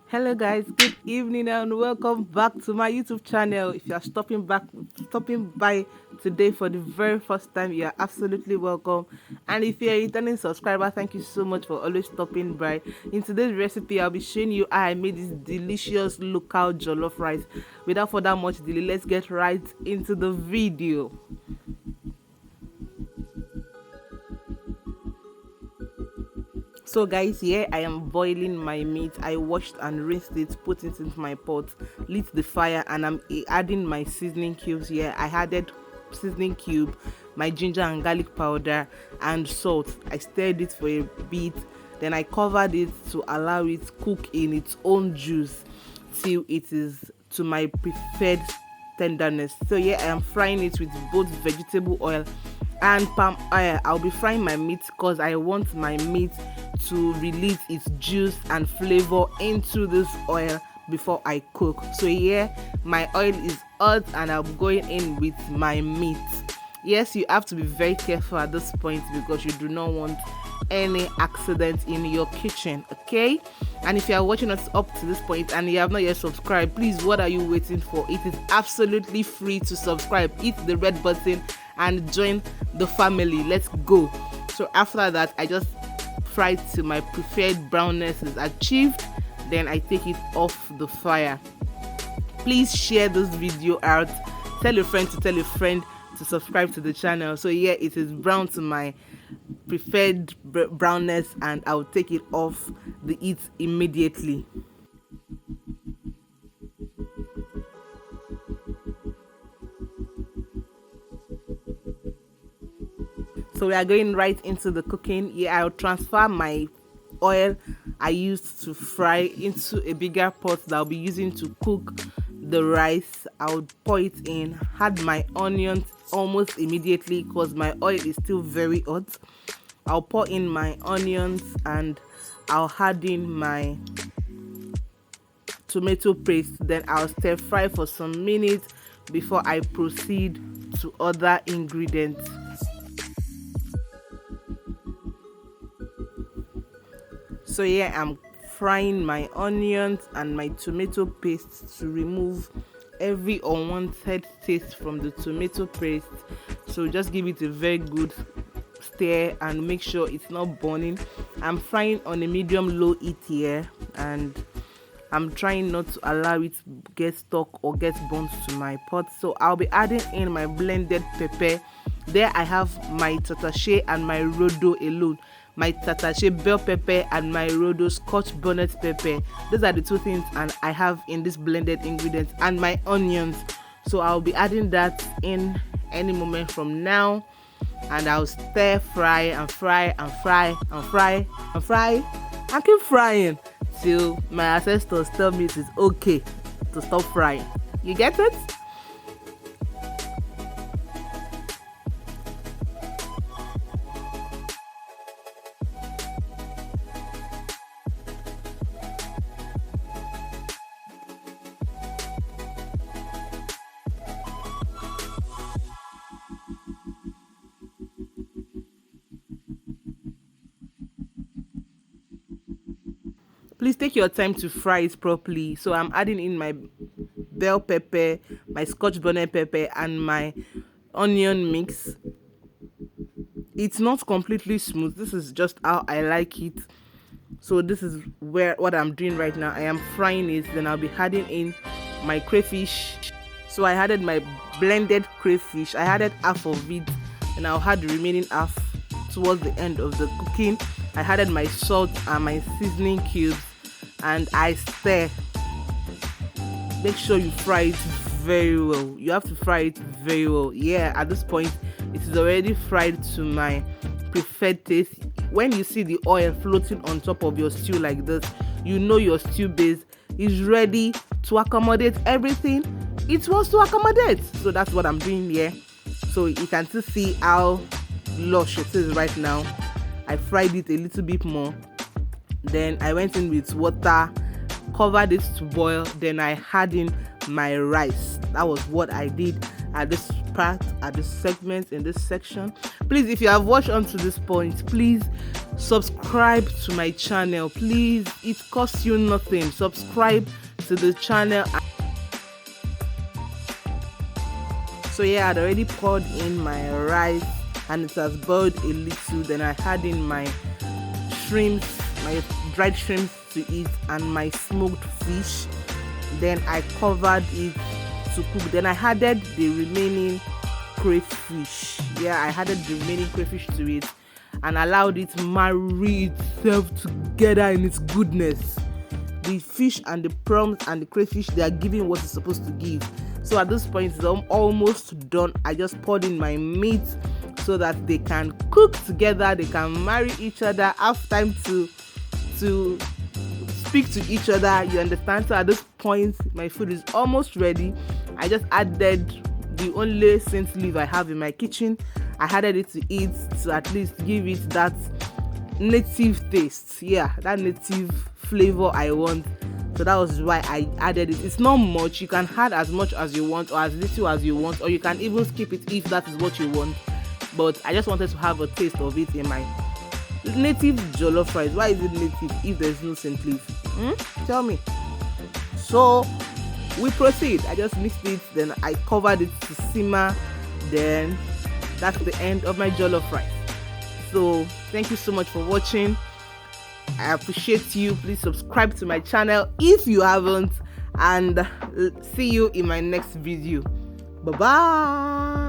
Hello guys, good evening and welcome back to my YouTube channel. If you are stopping by today for the very first time, you are absolutely welcome. And if you are a returning subscriber, thank you so much for always stopping by. In today's recipe, I'll be showing you how I made this delicious local jollof rice. Without further much delay, let's get right into the video. So guys, here I am boiling my meat. I washed and rinsed it, put it into my pot, lit the fire, and I'm adding my seasoning cubes here. I added seasoning cube, my ginger and garlic powder, and salt. I stirred it for a bit, then I covered it to allow it cook in its own juice till it is to my preferred tenderness. So here I am frying it with both vegetable oil and palm oil. I'll be frying my meat because I want my meat to release its juice and flavor into this oil before I cook. So here my oil is hot and I'm going in with my meat. Yes, you have to be very careful at this point because you do not want any accident in your kitchen, okay? And if you are watching us up to this point and you have not yet subscribed, please, what are you waiting for? It is absolutely free to subscribe. Hit the red button and join the family. Let's go. So after that, I just fry till my preferred brownness is achieved, then I take it off the fire. Please share this video out, tell a friend to tell a friend to subscribe to the channel. So here it is brown to my preferred brownness, and I'll take it off the heat immediately. So we are going right into the cooking. Here I'll transfer my oil I used to fry into a bigger pot that I'll be using to cook the rice. I'll pour it in, add my onions almost immediately because my oil is still very hot. I'll pour in my onions and I'll add in my tomato paste. Then I'll stir fry for some minutes before I proceed to other ingredients. So here I'm frying my onions and my tomato paste to remove every unwanted taste from the tomato paste. So just give it a very good stir and make sure it's not burning. I'm frying on a medium-low heat here, and I'm trying not to allow it to get stuck or get burnt to my pot. So I'll be adding in my blended pepper. There I have my tatashe and my rodo alone. My tatashe bell pepper and my rodo scotch bonnet pepper. Those are the two things and I have in this blended ingredients, and my onions. So I'll be adding that in any moment from now, and I'll stir fry and fry and fry and fry and fry and keep frying till my ancestors tell me it is okay to stop frying. You get it? Please take your time to fry it properly. So I'm adding in my bell pepper, my scotch bonnet pepper, and my onion mix. It's not completely smooth. This is just how I like it. So this is what I'm doing right now. I am frying it, then I'll be adding in my crayfish. So I added my blended crayfish. I added half of it, and I'll add the remaining half towards the end of the cooking. I added my salt and my seasoning cubes, and I stir. Make sure you fry it very well. You have to fry it very well. Yeah, at this point it is already fried to my preferred taste. When you see the oil floating on top of your stew like this, you know your stew base is ready to accommodate everything it wants to accommodate. So that's what I'm doing here. So you can still see how lush it is right now. I fried it a little bit more, then I went in with water, covered it to boil, then I had in my rice. That was what I did at this part, at this segment, in this section. Please, if you have watched on to this point, please subscribe to my channel, please. It costs you nothing. Subscribe to the channel. So yeah, I'd already poured in my rice and it has boiled a little. Then I had in my shrimps, my dried shrimps to eat, and my smoked fish. Then I covered it to cook. Then I added the remaining crayfish. Yeah, I added the remaining crayfish to it and allowed it to marry itself together in its goodness. The fish and the prawns and the crayfish, they are giving what it's supposed to give. So at this point, it's almost done. I just poured in my meat so that they can cook together, they can marry each other, have time to speak to each other, you understand? So at this point, my food is almost ready. I just added the only scent leaf I have in my kitchen. I added it to it to at least give it that native taste. Yeah, that native flavor I want. So that was why I added it. It's not much. You can add as much as you want or as little as you want, or you can even skip it if that is what you want. But I just wanted to have a taste of it in my native jollof rice. Why is it native if there's no scent leaf? Tell me. So we proceed. I just mixed it, then I covered it to simmer. Then that's the end of my jollof rice. So thank you so much for watching. I appreciate you. Please subscribe to my channel if you haven't, and see you in my next video. Bye bye.